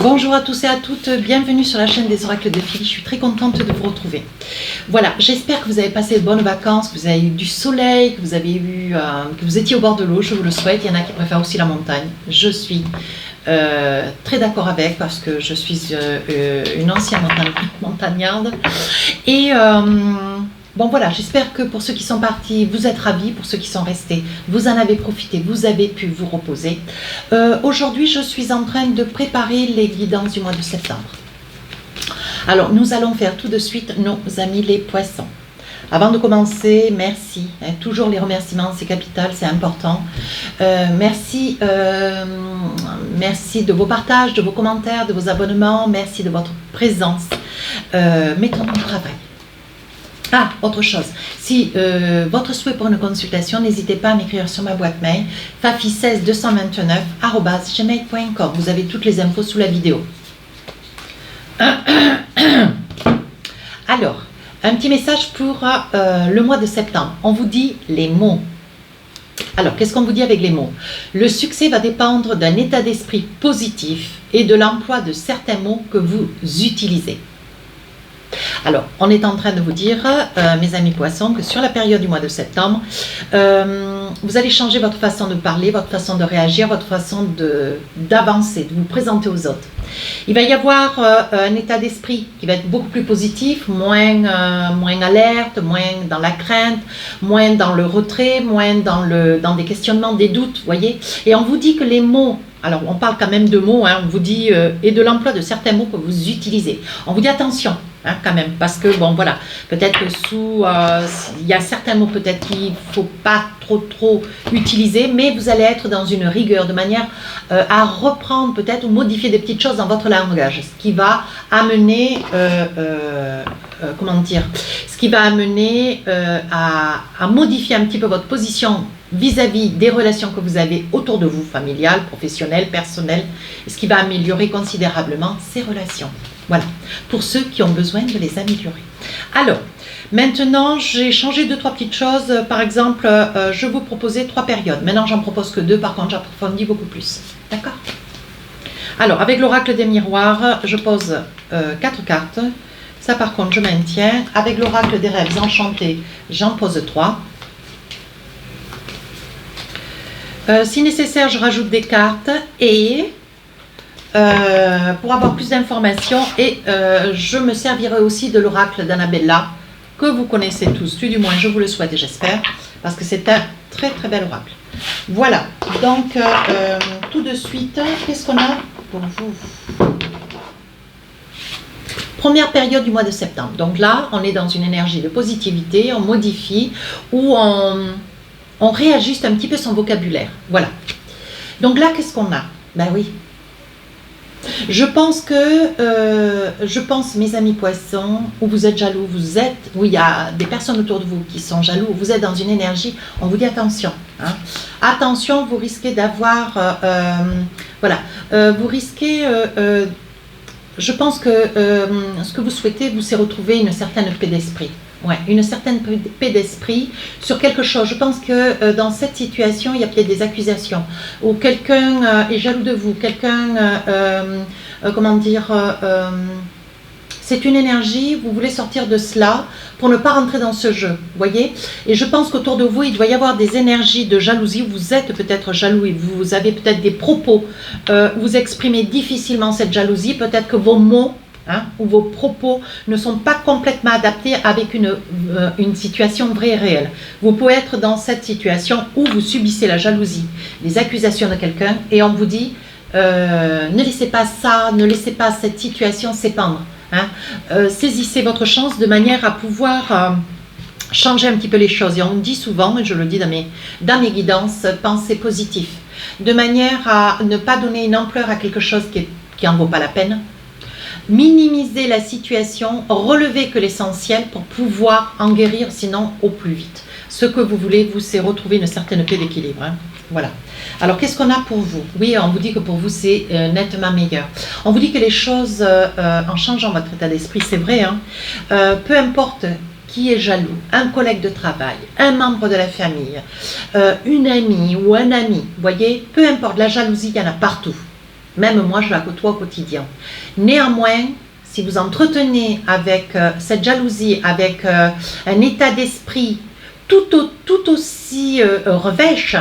Bonjour à tous et à toutes, bienvenue sur la chaîne des oracles de Philly, je suis très contente de vous retrouver. Voilà, j'espère que vous avez passé de bonnes vacances, que vous avez eu du soleil, que vous avez eu, que vous étiez au bord de l'eau, je vous le souhaite. Il y en a qui préfèrent aussi la montagne. Je suis très d'accord avec, parce que je suis une ancienne montagnarde. Et bon voilà, j'espère que pour ceux qui sont partis, vous êtes ravis. Pour ceux qui sont restés, vous en avez profité, vous avez pu vous reposer. Aujourd'hui, je suis en train de préparer les guidances du mois de septembre. Alors, nous allons faire tout de suite nos amis les poissons. Avant de commencer, merci. Toujours les remerciements, c'est capital, c'est important. Merci de vos partages, de vos commentaires, de vos abonnements. Merci de votre présence. Mettons au travail. Ah, autre chose, si votre souhait pour une consultation, n'hésitez pas à m'écrire sur ma boîte mail fafi16229@gmail.com. Vous avez toutes les infos sous la vidéo. Alors, un petit message pour le mois de septembre. On vous dit les mots. Alors, qu'est-ce qu'on vous dit avec les mots? Le succès va dépendre d'un état d'esprit positif et de l'emploi de certains mots que vous utilisez. Alors, on est en train de vous dire, mes amis poissons, que sur la période du mois de septembre, vous allez changer votre façon de parler, votre façon de réagir, votre façon d'avancer, de vous présenter aux autres. Il va y avoir un état d'esprit qui va être beaucoup plus positif, moins alerte, moins dans la crainte, moins dans le retrait, moins dans des questionnements, des doutes, vous voyez. Et on vous dit que les mots, alors on parle quand même de mots, hein, on vous dit, et de l'emploi de certains mots que vous utilisez. On vous dit attention. Hein, quand même, parce que bon voilà, peut-être que il y a certains mots peut-être qu'il ne faut pas trop utiliser, mais vous allez être dans une rigueur de manière à reprendre peut-être ou modifier des petites choses dans votre langage, ce qui va amener à modifier un petit peu votre position vis-à-vis des relations que vous avez autour de vous, familiales, professionnelles, personnelles, ce qui va améliorer considérablement ces relations. Voilà, pour ceux qui ont besoin de les améliorer. Alors, maintenant, j'ai changé 2-3 petites choses. Par exemple, je vous proposais 3 périodes. Maintenant, j'en propose que 2. Par contre, j'approfondis beaucoup plus. D'accord? Alors, avec l'oracle des miroirs, je pose 4 cartes. Ça, par contre, je maintiens. Avec l'oracle des rêves enchantés, j'en pose 3. Si nécessaire, je rajoute des cartes et... pour avoir plus d'informations, et je me servirai aussi de l'oracle d'Annabella que vous connaissez tous, du moins je vous le souhaite et j'espère, parce que c'est un très bel oracle. Voilà, donc tout de suite, qu'est-ce qu'on a pour vous? Première période du mois de septembre. Donc là, on est dans une énergie de positivité, on modifie ou on réajuste un petit peu son vocabulaire. Voilà. Donc là, qu'est-ce qu'on a? Ben oui. Je pense, mes amis poissons, où vous êtes jaloux, où il y a des personnes autour de vous qui sont jaloux, vous êtes dans une énergie, on vous dit attention. Hein. Attention, vous risquez d'avoir, vous risquez, je pense que ce que vous souhaitez, c'est retrouver une certaine paix d'esprit. Ouais, une certaine paix d'esprit sur quelque chose. Je pense que dans cette situation, il y a peut-être des accusations, ou quelqu'un est jaloux de vous, quelqu'un, c'est une énergie, vous voulez sortir de cela pour ne pas rentrer dans ce jeu, voyez. Et je pense qu'autour de vous, il doit y avoir des énergies de jalousie, vous êtes peut-être jaloux et vous avez peut-être des propos, vous exprimez difficilement cette jalousie, peut-être que vos mots, où vos propos ne sont pas complètement adaptés avec une situation vraie et réelle. Vous pouvez être dans cette situation où vous subissez la jalousie, les accusations de quelqu'un, et on vous dit ne laissez pas ça, ne laissez pas cette situation s'épandre. Saisissez votre chance de manière à pouvoir changer un petit peu les choses. Et on me dit souvent, et je le dis dans mes guidances, pensez positif, de manière à ne pas donner une ampleur à quelque chose qui en vaut pas la peine. Minimiser la situation, relever que l'essentiel pour pouvoir en guérir, sinon au plus vite. Ce que vous voulez, c'est retrouver une certaine paix d'équilibre. Hein. Voilà. Alors, qu'est-ce qu'on a pour vous? Oui, on vous dit que pour vous, c'est nettement meilleur. On vous dit que les choses, en changeant votre état d'esprit, c'est vrai, hein, peu importe qui est jaloux, un collègue de travail, un membre de la famille, une amie ou un ami, vous voyez, peu importe, la jalousie, il y en a partout. Même moi, je la côtoie au quotidien. Néanmoins, si vous entretenez avec cette jalousie, avec un état d'esprit tout aussi revêche,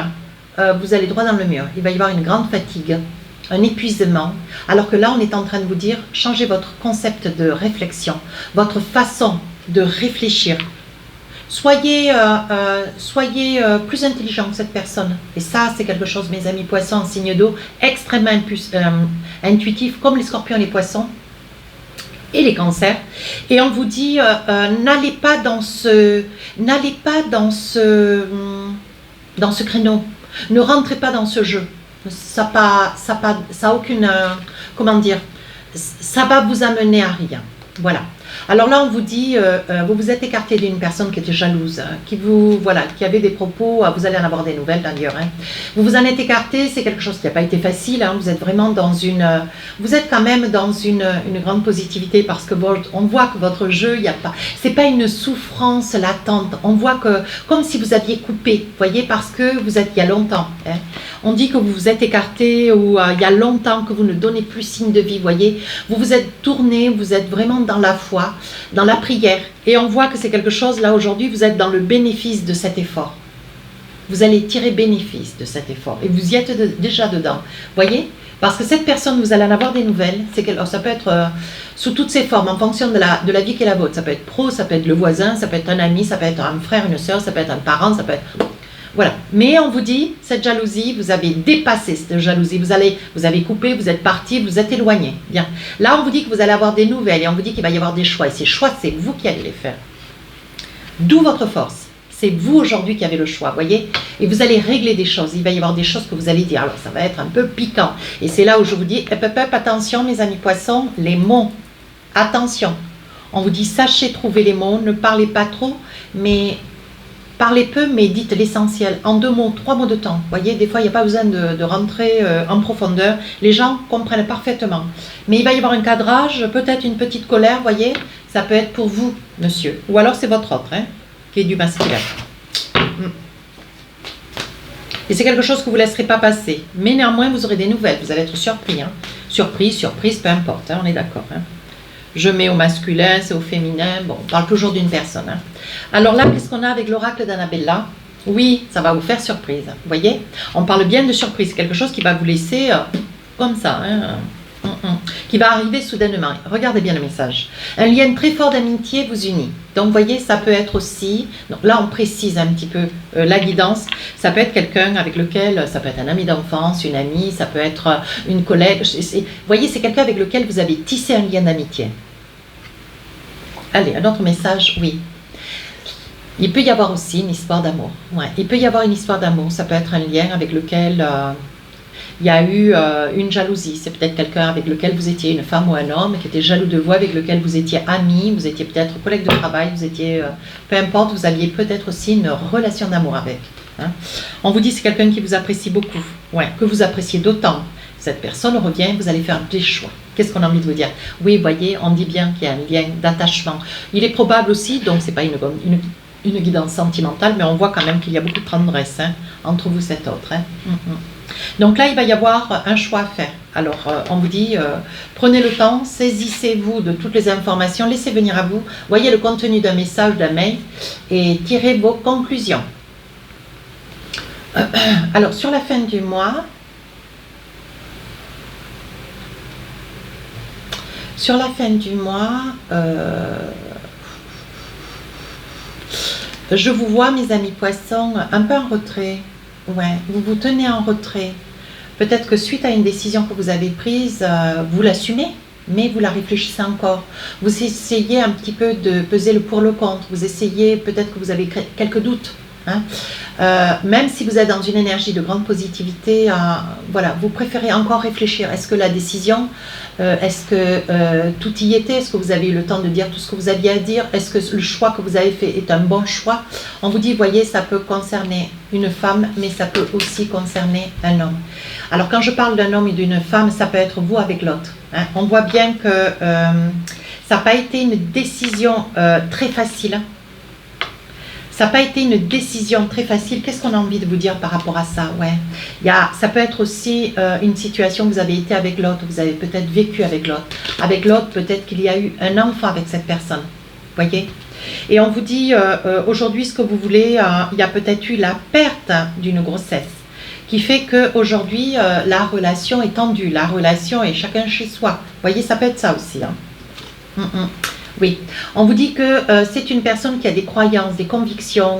vous allez droit dans le mur. Il va y avoir une grande fatigue, un épuisement, alors que là, on est en train de vous dire, changez votre concept de réflexion, votre façon de réfléchir. Soyez plus intelligent que cette personne. Et ça, c'est quelque chose, mes amis poissons, en signe d'eau, extrêmement intuitif, comme les scorpions et les poissons, et les cancers. Et on vous dit, n'allez pas dans ce créneau. Ne rentrez pas dans ce jeu. Ça a aucune, comment dire, ça va vous amener à rien. Voilà. Alors là, on vous dit, vous vous êtes écarté d'une personne qui était jalouse, qui avait des propos, vous allez en avoir des nouvelles d'ailleurs. Hein. Vous vous en êtes écarté, c'est quelque chose qui n'a pas été facile. Hein. Vous êtes vraiment vous êtes quand même dans une grande positivité parce que on voit que votre jeu, c'est pas une souffrance latente. On voit que comme si vous aviez coupé, voyez, parce que vous êtes il y a longtemps. Hein. On dit que vous vous êtes écarté ou il y a longtemps que vous ne donnez plus signe de vie, voyez. Vous vous êtes tourné, vous êtes vraiment dans la foi, dans la prière. Et on voit que c'est quelque chose, là aujourd'hui, vous êtes dans le bénéfice de cet effort. Vous allez tirer bénéfice de cet effort. Et vous y êtes déjà dedans, voyez. Parce que cette personne, vous allez en avoir des nouvelles. Ça peut être sous toutes ses formes, en fonction de la vie qui est la vôtre. Ça peut être pro, ça peut être le voisin, ça peut être un ami, ça peut être un frère, une soeur, ça peut être un parent, ça peut être... Voilà. Mais on vous dit, cette jalousie, vous avez dépassé cette jalousie. Vous avez coupé, vous êtes parti, vous êtes éloigné. Bien. Là, on vous dit que vous allez avoir des nouvelles et on vous dit qu'il va y avoir des choix. Et ces choix, c'est vous qui allez les faire. D'où votre force. C'est vous aujourd'hui qui avez le choix, voyez. Et vous allez régler des choses. Il va y avoir des choses que vous allez dire. Alors, ça va être un peu piquant. Et c'est là où je vous dis, attention, mes amis poissons, les mots. Attention. On vous dit, sachez trouver les mots. Ne parlez pas trop, mais... Parlez peu, mais dites l'essentiel. En 2 mots, 3 mots de temps. Vous voyez, des fois, il n'y a pas besoin de rentrer en profondeur. Les gens comprennent parfaitement. Mais il va y avoir un cadrage, peut-être une petite colère, vous voyez. Ça peut être pour vous, monsieur. Ou alors, c'est votre autre, hein, qui est du masculin. Et c'est quelque chose que vous ne laisserez pas passer. Mais néanmoins, vous aurez des nouvelles. Vous allez être surpris. Hein. Surprise, peu importe. Hein, on est d'accord. Hein. Je mets au masculin, c'est au féminin. Bon, on parle toujours d'une personne. Hein. Alors là, qu'est-ce qu'on a avec l'oracle d'Annabella? Oui, ça va vous faire surprise. Vous voyez? On parle bien de surprise. Quelque chose qui va vous laisser comme ça. Hein, qui va arriver soudainement. Regardez bien le message. Un lien très fort d'amitié vous unit. Donc, vous voyez, ça peut être aussi... Donc là, on précise un petit peu la guidance. Ça peut être quelqu'un avec lequel... Ça peut être un ami d'enfance, une amie, ça peut être une collègue. Vous voyez, c'est quelqu'un avec lequel vous avez tissé un lien d'amitié. Allez, un autre message, oui. Il peut y avoir aussi une histoire d'amour. Ouais, il peut y avoir une histoire d'amour. Ça peut être un lien avec lequel il y a eu une jalousie. C'est peut-être quelqu'un avec lequel vous étiez, une femme ou un homme, qui était jaloux de vous, avec lequel vous étiez amis, vous étiez peut-être collègue de travail, vous étiez, peu importe, vous aviez peut-être aussi une relation d'amour avec. Hein. On vous dit que c'est quelqu'un qui vous apprécie beaucoup, ouais, que vous appréciez d'autant. Cette personne revient, vous allez faire des choix. Qu'est-ce qu'on a envie de vous dire? Oui, vous voyez, on dit bien qu'il y a un lien d'attachement. Il est probable aussi, donc c'est pas une guidance sentimentale, mais on voit quand même qu'il y a beaucoup de tendresse hein, entre vous et cet autre. Hein. Donc là, il va y avoir un choix à faire. Alors, on vous dit, prenez le temps, saisissez-vous de toutes les informations, laissez venir à vous, voyez le contenu d'un message, d'un mail, et tirez vos conclusions. Alors, sur la fin du mois... Sur la fin du mois, je vous vois, mes amis poissons, un peu en retrait. Ouais, vous vous tenez en retrait. Peut-être que suite à une décision que vous avez prise, vous l'assumez, mais vous la réfléchissez encore. Vous essayez un petit peu de peser le pour le contre. Vous essayez, peut-être que vous avez quelques doutes. Hein. Même si vous êtes dans une énergie de grande positivité, voilà, vous préférez encore réfléchir. Est-ce que la décision, est-ce que tout y était? Est-ce que vous avez eu le temps de dire tout ce que vous aviez à dire? Est-ce que le choix que vous avez fait est un bon choix? On vous dit, voyez, ça peut concerner une femme, mais ça peut aussi concerner un homme. Alors quand je parle d'un homme et d'une femme, ça peut être vous avec l'autre. Hein. On voit bien que ça n'a pas été une décision très facile. Ça n'a pas été une décision très facile. Qu'est-ce qu'on a envie de vous dire par rapport à ça? Ouais. Ça peut être aussi une situation où vous avez été avec l'autre, vous avez peut-être vécu avec l'autre. Avec l'autre, peut-être qu'il y a eu un enfant avec cette personne. Voyez? Et on vous dit aujourd'hui ce que vous voulez, il y a peut-être eu la perte d'une grossesse qui fait qu'aujourd'hui la relation est tendue, la relation est chacun chez soi. Vous voyez, ça peut être ça aussi. Oui, on vous dit que c'est une personne qui a des croyances, des convictions,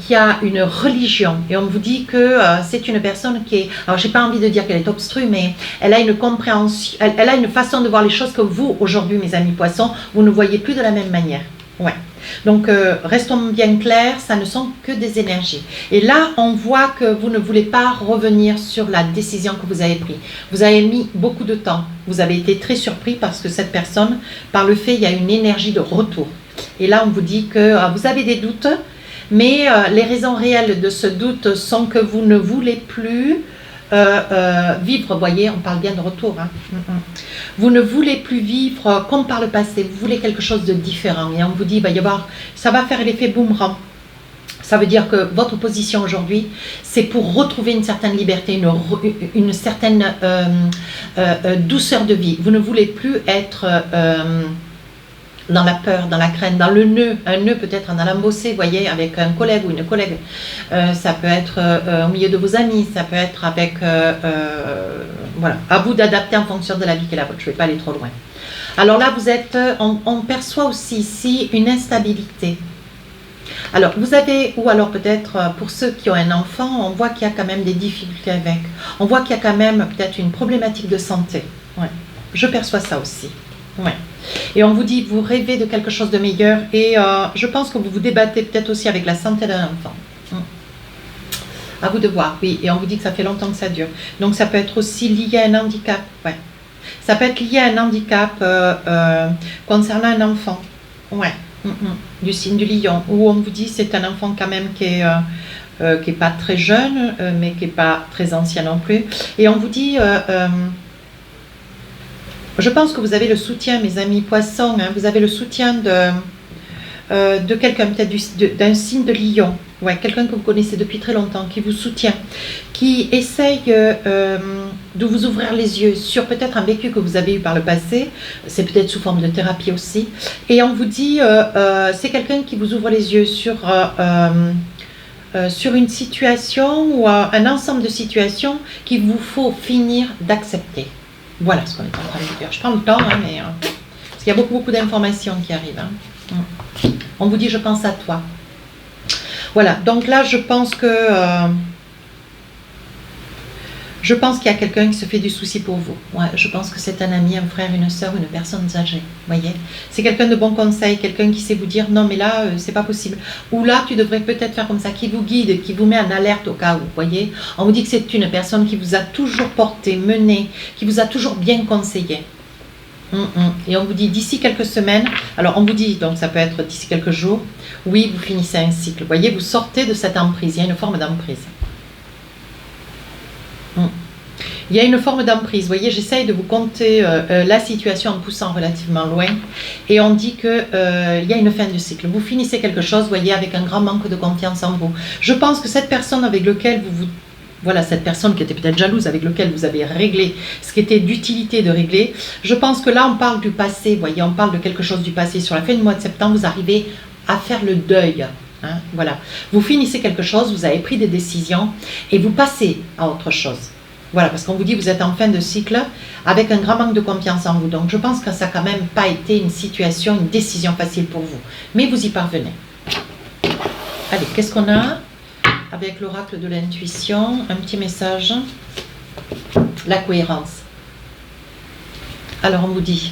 qui a une religion. Et on vous dit que c'est une personne qui est... Alors, j'ai pas envie de dire qu'elle est obstrue, mais elle a une compréhension, elle a une façon de voir les choses que vous, aujourd'hui, mes amis poissons, vous ne voyez plus de la même manière. Ouais. Donc, restons bien clairs, ça ne sont que des énergies. Et là, on voit que vous ne voulez pas revenir sur la décision que vous avez prise. Vous avez mis beaucoup de temps. Vous avez été très surpris parce que cette personne, par le fait, il y a une énergie de retour. Et là, on vous dit que vous avez des doutes, mais les raisons réelles de ce doute sont que vous ne voulez plus vivre, vous voyez, on parle bien de retour. Vous ne voulez plus vivre comme par le passé, vous voulez quelque chose de différent. Et on vous dit, il va y avoir, ça va faire l'effet boomerang. Ça veut dire que votre position aujourd'hui, c'est pour retrouver une certaine liberté, une certaine douceur de vie. Vous ne voulez plus être dans la peur, dans la crainte, dans le nœud, un nœud peut-être en allant bosser, vous voyez, avec un collègue ou une collègue. Ça peut être au milieu de vos amis, ça peut être avec... voilà, à vous d'adapter en fonction de la vie qui est la vôtre. Je ne vais pas aller trop loin. Alors là, vous êtes, on perçoit aussi ici une instabilité. Alors, vous avez, ou alors peut-être pour ceux qui ont un enfant, on voit qu'il y a quand même des difficultés avec. On voit qu'il y a quand même peut-être une problématique de santé. Ouais. Je perçois ça aussi. Ouais. Et on vous dit, vous rêvez de quelque chose de meilleur et je pense que vous vous débattez peut-être aussi avec la santé d'un enfant. À vous de voir, oui. Et on vous dit que ça fait longtemps que ça dure. Donc ça peut être aussi lié à un handicap. Ouais. Ça peut être lié à un handicap concernant un enfant. Ouais. Du signe du lion. Où on vous dit c'est un enfant quand même qui est pas très jeune, mais qui n'est pas très ancien non plus. Et on vous dit... je pense que vous avez le soutien, mes amis poissons, hein, vous avez le soutien de quelqu'un, peut-être d'un signe de lion, ouais, quelqu'un que vous connaissez depuis très longtemps, qui vous soutient, qui essaye de vous ouvrir les yeux sur peut-être un vécu que vous avez eu par le passé, c'est peut-être sous forme de thérapie aussi, et on vous dit, c'est quelqu'un qui vous ouvre les yeux sur une situation ou un ensemble de situations qu'il vous faut finir d'accepter. Voilà ce qu'on est en train de dire. Je prends le temps, hein, mais parce qu'il y a beaucoup d'informations qui arrivent. Hein. On vous dit, je pense à toi. Voilà, donc là, je pense qu'il y a quelqu'un qui se fait du souci pour vous. Ouais, je pense que c'est un ami, un frère, une soeur, une personne âgée. Voyez, c'est quelqu'un de bon conseil, quelqu'un qui sait vous dire, non, mais là, c'est pas possible. Ou là, tu devrais peut-être faire comme ça, qui vous guide, qui vous met en alerte au cas où. Voyez, on vous dit que c'est une personne qui vous a toujours porté, mené, qui vous a toujours bien conseillé. Et on vous dit d'ici quelques semaines, alors on vous dit, donc ça peut être d'ici quelques jours, oui, vous finissez un cycle. Vous voyez, vous sortez de cette emprise, il y a une forme d'emprise. Il y a une forme d'emprise. Vous voyez, j'essaye de vous compter la situation en poussant relativement loin. Et on dit qu'il y a une fin de cycle. Vous finissez quelque chose, vous voyez, avec un grand manque de confiance en vous. Je pense que cette personne avec laquelle voilà, cette personne qui était peut-être jalouse, avec laquelle vous avez réglé ce qui était d'utilité de régler, je pense que là, on parle du passé. Vous voyez, on parle de quelque chose du passé. Sur la fin du mois de septembre, vous arrivez à faire le deuil. Hein, voilà. Vous finissez quelque chose, vous avez pris des décisions et vous passez à autre chose. Voilà, parce qu'on vous dit que vous êtes en fin de cycle avec un grand manque de confiance en vous. Donc, je pense que ça n'a quand même pas été une situation, une décision facile pour vous. Mais vous y parvenez. Allez, qu'est-ce qu'on a avec l'oracle de l'intuition? Un petit message. La cohérence. Alors, on vous dit,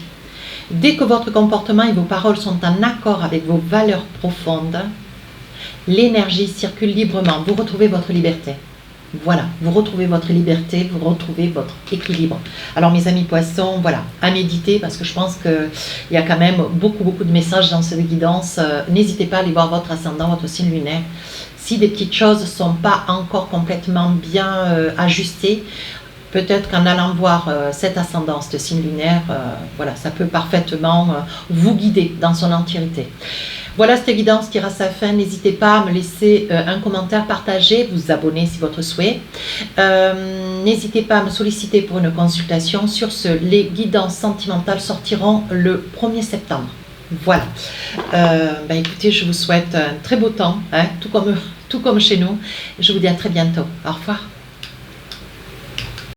dès que votre comportement et vos paroles sont en accord avec vos valeurs profondes, l'énergie circule librement. Vous retrouvez votre liberté. Voilà, vous retrouvez votre liberté, vous retrouvez votre équilibre. Alors mes amis poissons, voilà, à méditer parce que je pense qu'il y a quand même beaucoup de messages dans cette guidance. N'hésitez pas à aller voir votre ascendant, votre signe lunaire. Si des petites choses ne sont pas encore complètement bien ajustées, peut-être qu'en allant voir cet ascendant, ce signe lunaire, voilà, ça peut parfaitement vous guider dans son entièreté. Voilà, cette guidance tire à sa fin. N'hésitez pas à me laisser un commentaire, partager, vous abonner si votre souhait. N'hésitez pas à me solliciter pour une consultation. Sur ce, les guidances sentimentales sortiront le 1er septembre. Voilà. Écoutez, je vous souhaite un très beau temps, hein, tout comme chez nous. Je vous dis à très bientôt. Au revoir.